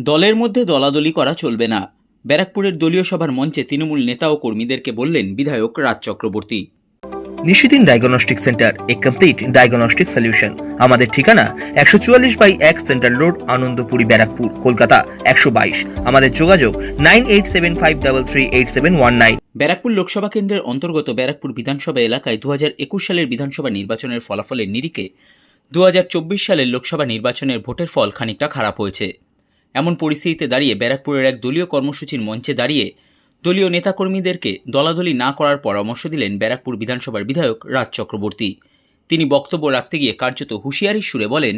দলের মধ্যে দলাদলি করা চলবে না। ব্যারাকপুরের দলীয় সভার মঞ্চে তৃণমূল নেতা ও কর্মীদেরকে বললেন বিধায়ক রাজ চক্রবর্তী। নিশিদিন ডায়াগনস্টিক সেন্টার, এ কমপ্লিট ডায়াগনস্টিক সলিউশন। আমাদের ঠিকানা 144/1 সেন্ট্রাল রোড, আনন্দপুরি, ব্যারাকপুর, কলকাতা 122। আমাদের যোগাযোগ 9875338719। ব্যারাকপুর লোকসভা কেন্দ্রের অন্তর্গত ব্যারাকপুর বিধানসভা এলাকায় 2021 সালের বিধানসভা নির্বাচনের ফলাফলের নিরিখে 2024 সালের লোকসভা নির্বাচনের ভোটের ফল খানিকটা খারাপ হয়েছে। এমন পরিস্থিতিতে দাঁড়িয়ে ব্যারাকপুরের এক দলীয় কর্মসূচির মঞ্চে দাঁড়িয়ে দলীয় নেতাকর্মীদেরকে দলাদলি না করার পরামর্শ দিলেন ব্যারাকপুর বিধানসভার বিধায়ক রাজ চক্রবর্তী। তিনি বক্তব্য রাখতে গিয়ে কার্যত হুঁশিয়ারির সুরে বলেন,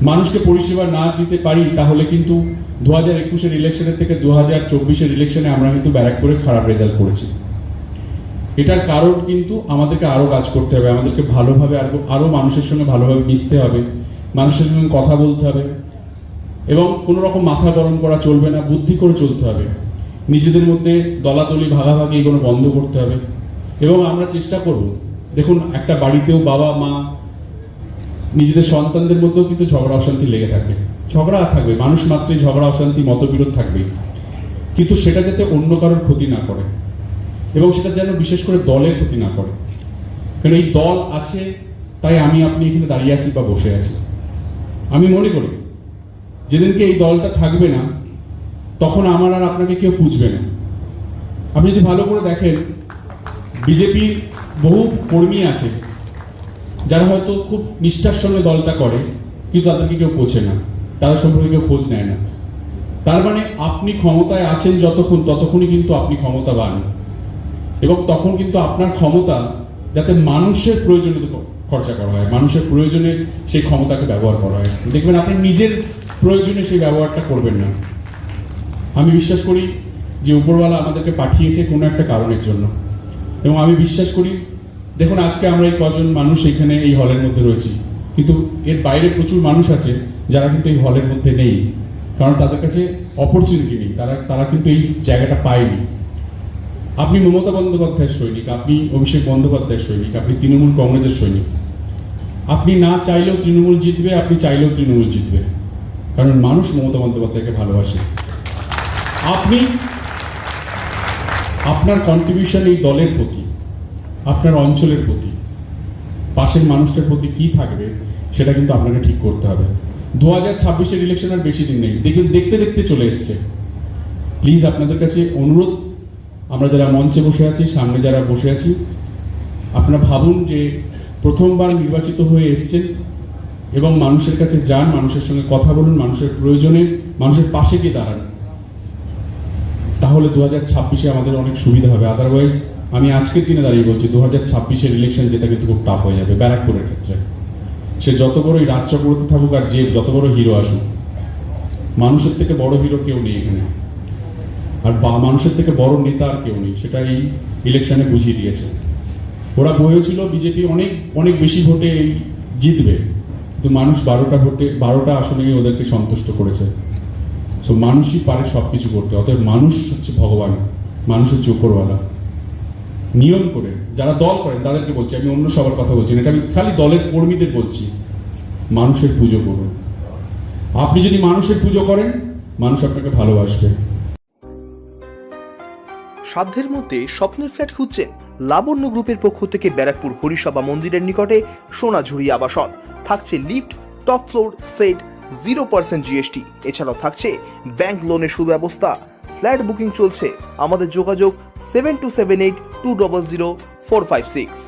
মানুষকে পরিষেবা না দিতে পারি তাহলে কিন্তু 2021-এর ইলেকশনের থেকে 2024-এর ইলেকশনে আমরা কিন্তু ব্যারাকপুরে খারাপ রেজাল্ট করেছি। এটার কারণ কিন্তু আমাদেরকে আরও কাজ করতে হবে, আমাদেরকে ভালোভাবে আরও মানুষের সঙ্গে ভালোভাবে মিশতে হবে, মানুষের সঙ্গে কথা বলতে হবে এবং কোনো রকম মাথা গরম করা চলবে না, বুদ্ধি করে চলতে হবে। নিজেদের মধ্যে দলাদলি ভাগাভাগি এগুলো বন্ধ করতে হবে এবং আমরা চেষ্টা করব, দেখুন একটা বাড়িতেও বাবা মা নিজেদের সন্তানদের মধ্যেও কিন্তু ঝগড়া অশান্তি লেগে থাকে, ঝগড়া থাকবে, মানুষ মাত্রই ঝগড়া অশান্তি মতবিরোধ থাকবে, কিন্তু সেটা যাতে অন্য কারোর ক্ষতি না করে এবং সেটা যেন বিশেষ করে দলের ক্ষতি না করে। কারণ এই দল আছে তাই আমি আপনি এখানে দাঁড়িয়ে আছি বা বসে আছি। আমি মনে করি যেদিনকে এই দলটা থাকবে না তখন আমার আর আপনাকে কেউ পুছবে না। আপনি যদি ভালো করে দেখেন বিজেপির বহু কর্মী আছে যারা হয়তো খুব নিষ্ঠার সঙ্গে দলটা করে কিন্তু তাদেরকে কেউ পোছে না, তাদের সম্পর্কে কেউ খোঁজ নেয় না। তার মানে আপনি ক্ষমতায় আছেন ততক্ষণই কিন্তু আপনি ক্ষমতাবান এবং তখন কিন্তু আপনার ক্ষমতা যাতে মানুষের প্রয়োজনে খরচা করা হয়, মানুষের প্রয়োজনে সেই ক্ষমতাকে ব্যবহার করা হয়। দেখবেন আপনি নিজের প্রয়োজনে সেই ব্যবহারটা করবেন না। আমি বিশ্বাস করি যে উপরওয়ালা আমাদেরকে পাঠিয়েছে কোনো একটা কারণের জন্য এবং আমি বিশ্বাস করি, দেখুন আজকে আমরা এই কজন মানুষ এখানে এই হলের মধ্যে রয়েছি, কিন্তু এর বাইরে প্রচুর মানুষ আছে যারা কিন্তু এই হলের মধ্যে নেই, কারণ তাদের কাছে অপরচুনিটি নেই, তারা কিন্তু এই জায়গাটা পায়নি। আপনি মমতা বন্দ্যোপাধ্যায়ের সৈনিক, আপনি অভিষেক বন্দ্যোপাধ্যায়ের সৈনিক, আপনি তৃণমূল কংগ্রেসের সৈনিক। আপনি না চাইলেও তৃণমূল জিতবে, আপনি চাইলেও তৃণমূল জিতবে, কারণ মানুষ মমতা বন্দ্যোপাধ্যায়কে ভালোবাসে। আপনি আপনার কন্ট্রিবিউশন এই দলের প্রতি, আপনার অঞ্চলের প্রতি, পাশের মানুষটার প্রতি কি থাকবে সেটা কিন্তু আপনাকে ঠিক করতে হবে। 2026-এর ইলেকশন আর বেশি দিন নেই, দেখবেন দেখতে দেখতে চলে এসছে। প্লিজ আপনাদের কাছে অনুরোধ, আমরা যারা মঞ্চে বসে আছি, সামনে যারা বসে আছি, আপনারা ভাবুন যে প্রথমবার নির্বাচিত হয়ে এসছেন এবং মানুষের কাছে যান, মানুষের সঙ্গে কথা বলুন, মানুষের প্রয়োজনে মানুষের পাশে গিয়ে দাঁড়ান, তাহলে 2026-এ আমাদের অনেক সুবিধা হবে। আদারওয়াইজ আমি আজকের দিনে দাঁড়িয়ে বলছি 2026-এর ইলেকশন যেটা কিন্তু খুব টাফ হয়ে যাবে ব্যারাকপুরের ক্ষেত্রে। সে যত বড়ই রাজ চক্রবর্তী থাকুক আর যে যত বড় হিরো আসুক, মানুষের থেকে বড় হিরো কেউ নেই এখানে, আর মানুষের থেকে বড় নেতা আর কেউ নেই, সেটা এই ইলেকশনে বুঝিয়ে দিয়েছে। ওরা বলেছিল বিজেপি অনেক অনেক বেশি ভোটে জিতবে, কিন্তু মানুষ 12টা আসনে ওদেরকে সন্তুষ্ট করেছে। সো মানুষই পারে সব কিছু করতে, অতএব মানুষ হচ্ছে ভগবান, মানুষ হচ্ছে উপরওয়ালা। নিয়ম করে যারা দল করেন তাদেরকে বলছি, আমি অন্য সবার কথা বলছি না, এটা আমি খালি দলের কর্মীদের বলছি, মানুষের পুজো করুন। আপনি যদি মানুষের পুজো করেন, মানুষ আপনাকে ভালোবাসবে। সাধ্যের মধ্যে স্বপ্নের ফ্ল্যাট খুঁজছেন? লাবণ্য গ্রুপের পক্ষ থেকে ব্যারাকপুর হরিসভা মন্দিরের নিকটে সোনাঝুরি আবাসন থাকছে lift, top floor, set, 0% GST। এছাড়াও থাকছে ব্যাংক লোনের সুব্যবস্থা। ফ্ল্যাট বুকিং চলছে। আমাদের যোগাযোগ 7278200456।